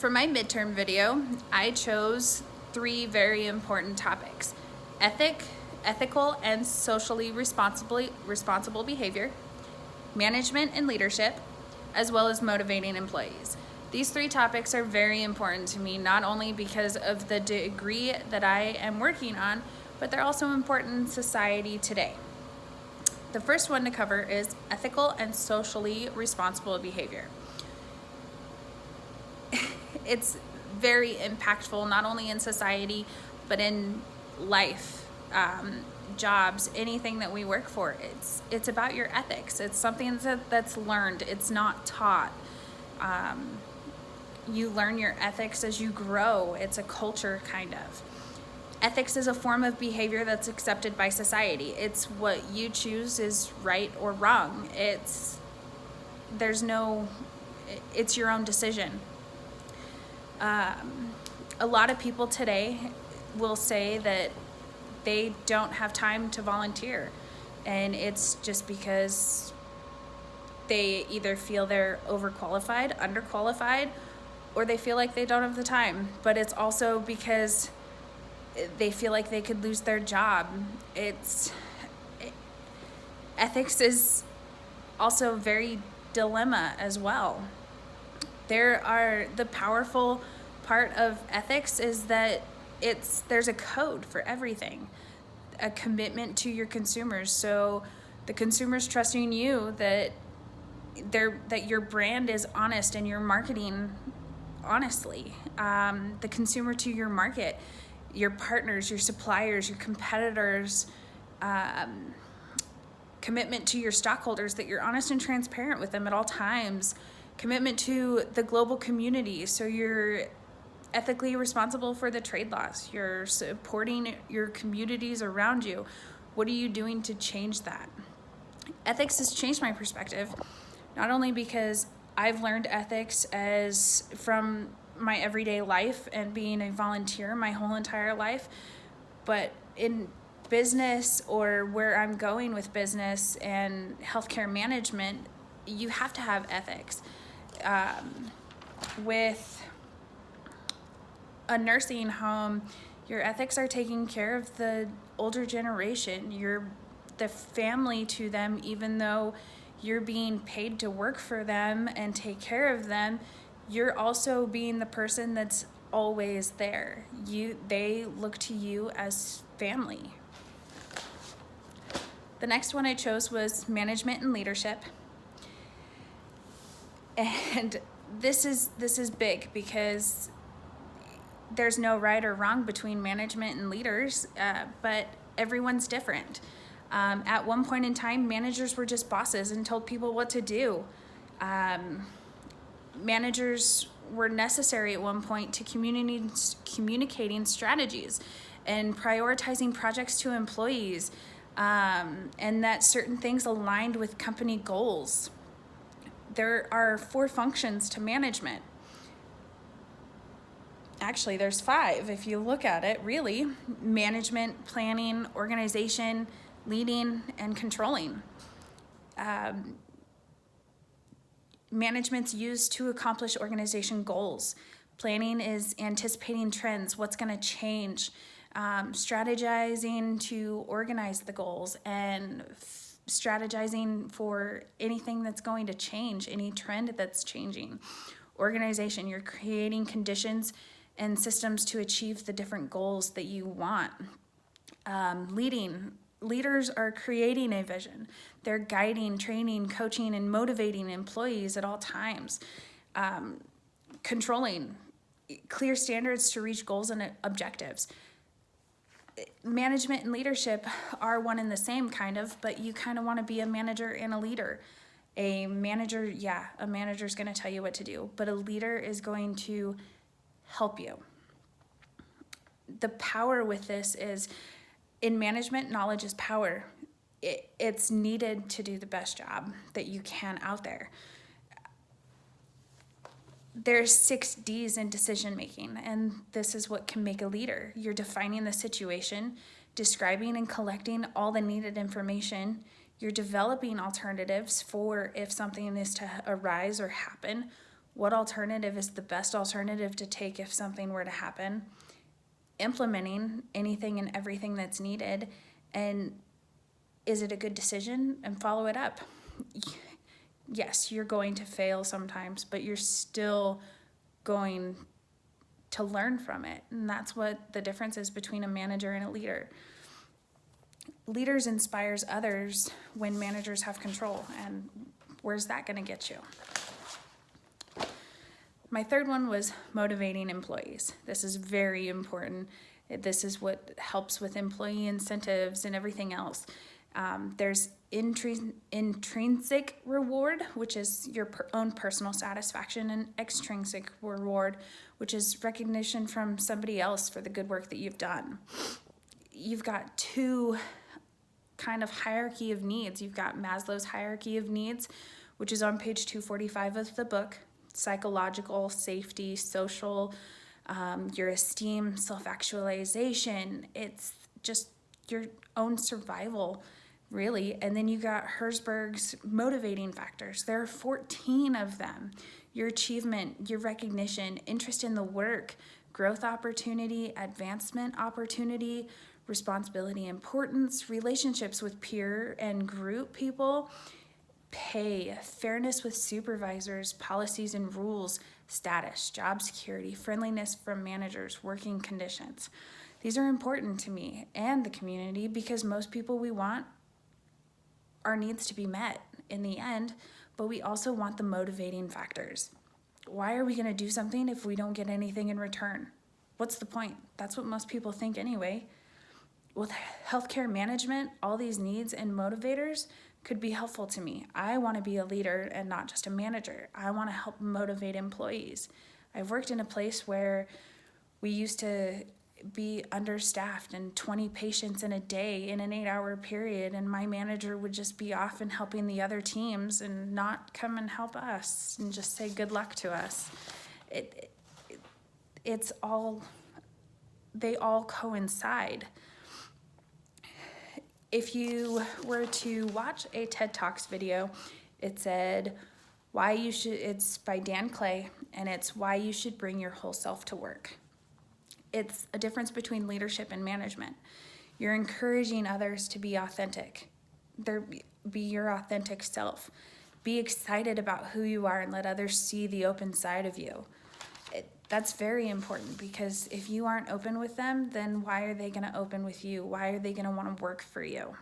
For my midterm video, I chose 3 very important topics: ethical and socially responsible behavior, management and leadership, as well as motivating employees. These 3 topics are very important to me, not only because of the degree that I am working on, but they're also important in society today. The first one to cover is ethical and socially responsible behavior. It's very impactful, not only in society, but in life, jobs, anything that we work for. It's about your ethics. It's something that's learned. It's not taught. You learn your ethics as you grow. It's a culture, kind of. Ethics is a form of behavior that's accepted by society. It's what you choose is right or wrong. It's your own decision. A lot of people today will say that they don't have time to volunteer, and it's just because they either feel they're overqualified, underqualified, or they feel like they don't have the time. But it's also because they feel like they could lose their job. Ethics is also very dilemma as well. The powerful part of ethics is that there's a code for everything, a commitment to your consumers. So the consumers trusting you that your brand is honest and you're marketing honestly. The consumer to your market, your partners, your suppliers, your competitors, commitment to your stockholders that you're honest and transparent with them at all times. Commitment to the global community, so you're ethically responsible for the trade laws. You're supporting your communities around you. What are you doing to change that? Ethics has changed my perspective, not only because I've learned ethics from my everyday life and being a volunteer my whole entire life, but in business or where I'm going with business and healthcare management, you have to have ethics. With a nursing home, your ethics are taking care of the older generation. You're the family to them, even though you're being paid to work for them and take care of them. You're also being the person that's always there. They look to you as family. The next one I chose was management and leadership. And this is big because there's no right or wrong between management and leaders, but everyone's different. At one point in time, managers were just bosses and told people what to do. Managers were necessary at one point to communicating strategies and prioritizing projects to employees, and that certain things aligned with company goals. There are 4 functions to management. Actually, there's 5 if you look at it, really. Management, planning, organization, leading, and controlling. Management's used to accomplish organization goals. Planning is anticipating trends, what's going to change, strategizing to organize the goals, and strategizing for anything that's going to change, any trend that's changing. Organization, you're creating conditions and systems to achieve the different goals that you want. Leaders are creating a vision. They're guiding, training, coaching, and motivating employees at all times. Controlling, clear standards to reach goals and objectives. Management and leadership are one and the same, kind of, but you kind of want to be a manager and a leader. A manager is going to tell you what to do, but a leader is going to help you. The power with this is, in management, knowledge is power. It's needed to do the best job that you can out there. There's 6 D's in decision making, and this is what can make a leader. You're defining the situation, describing and collecting all the needed information. You're developing alternatives for if something is to arise or happen. What alternative is the best alternative to take if something were to happen? Implementing anything and everything that's needed, and is it a good decision, and follow it up. Yes, you're going to fail sometimes, but you're still going to learn from it. And that's what the difference is between a manager and a leader. Leaders inspires others when managers have control. And where's that going to get you? My third one was motivating employees. This is very important. This is what helps with employee incentives and everything else. There's intrinsic reward, which is your own personal satisfaction, and extrinsic reward, which is recognition from somebody else for the good work that you've done. You've got two kind of hierarchy of needs. You've got Maslow's hierarchy of needs, which is on page 245 of the book: psychological, safety, social, your esteem, self-actualization. It's just your own survival, really. And then you got Herzberg's motivating factors. There are 14 of them: your achievement, your recognition, interest in the work, growth opportunity, advancement opportunity, responsibility, importance, relationships with peer and group people, pay, fairness with supervisors, policies and rules, status, job security, friendliness from managers, working conditions. These are important to me and the community because most people, we want our needs to be met in the end, but we also want the motivating factors. Why are we going to do something if we don't get anything in return? What's the point? That's what most people think anyway. With healthcare management, all these needs and motivators could be helpful to me. I want to be a leader and not just a manager. I want to help motivate employees. I've worked in a place where we used to be understaffed and 20 patients in a day in an 8-hour period, and my manager would just be off and helping the other teams and not come and help us and just say good luck to us. They all coincide. If you were to watch a TED Talks video, it said it's by Dan Clay, and it's why you should bring your whole self to work. It's a difference between leadership and management. You're encouraging others to be authentic. Be your authentic self. Be excited about who you are and let others see the open side of you. That's very important, because if you aren't open with them, then why are they going to open with you? Why are they going to want to work for you?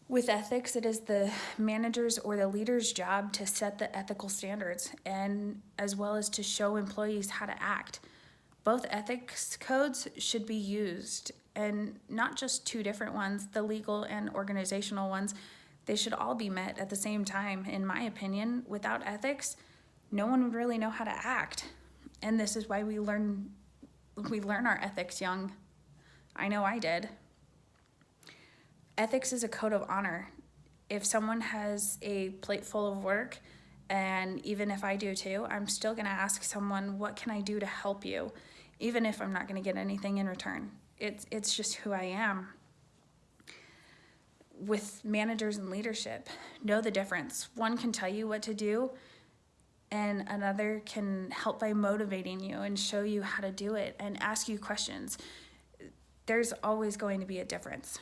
With ethics, it is the manager's or the leader's job to set the ethical standards, and as well as to show employees how to act. Both ethics codes should be used, and not just two different ones, the legal and organizational ones. They should all be met at the same time, in my opinion. Without ethics, no one would really know how to act. And this is why we learn our ethics young. I know I did. Ethics is a code of honor. If someone has a plate full of work, and even if I do too, I'm still going to ask someone, what can I do to help you? Even if I'm not going to get anything in return. It's just who I am. With managers and leadership, know the difference. One can tell you what to do, and another can help by motivating you and show you how to do it and ask you questions. There's always going to be a difference.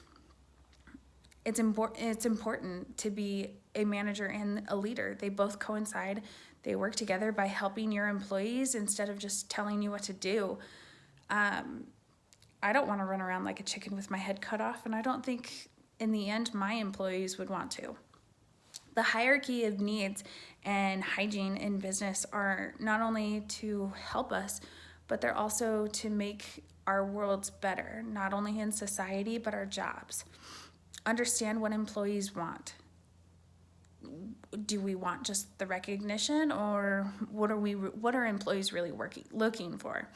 It's important to be a manager and a leader. They both coincide. They work together by helping your employees instead of just telling you what to do. I don't want to run around like a chicken with my head cut off, and I don't think in the end my employees would want to. The hierarchy of needs and hygiene in business are not only to help us, but they're also to make our worlds better, not only in society, but our jobs. Understand what employees want. Do we want just the recognition, or what are employees really looking for?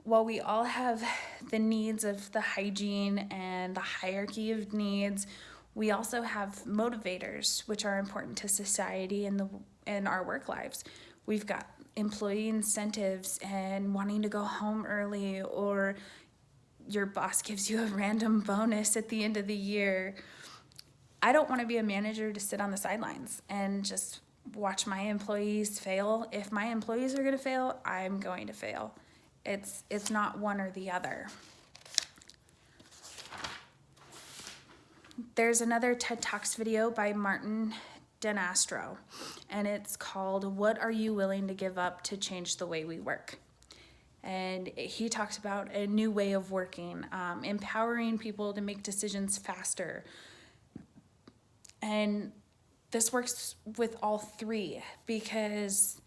While we all have the needs of the hygiene and the hierarchy of needs, we also have motivators, which are important to society and our work lives. We've got employee incentives and wanting to go home early, or your boss gives you a random bonus at the end of the year. I don't want to be a manager to sit on the sidelines and just watch my employees fail. If my employees are going to fail, I'm going to fail. It's not one or the other. There's another TED Talks video by Martin Denastro, and it's called "What Are You Willing to Give Up to Change the Way We Work?" And he talks about a new way of working, empowering people to make decisions faster. And this works with all three, because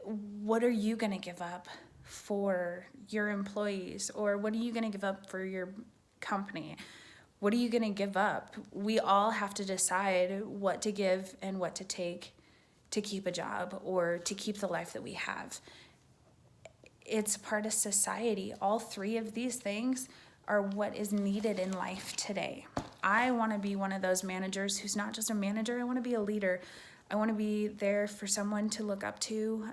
what are you going to give up for your employees? Or what are you going to give up for your company? What are you going to give up? We all have to decide what to give and what to take to keep a job or to keep the life that we have. It's part of society. All three of these things are what is needed in life today. I want to be one of those managers who's not just a manager. I want to be a leader. I want to be there for someone to look up to.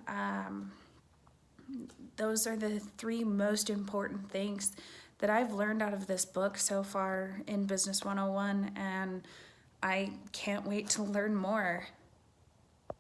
Those are the three most important things that I've learned out of this book so far in Business 101, and I can't wait to learn more.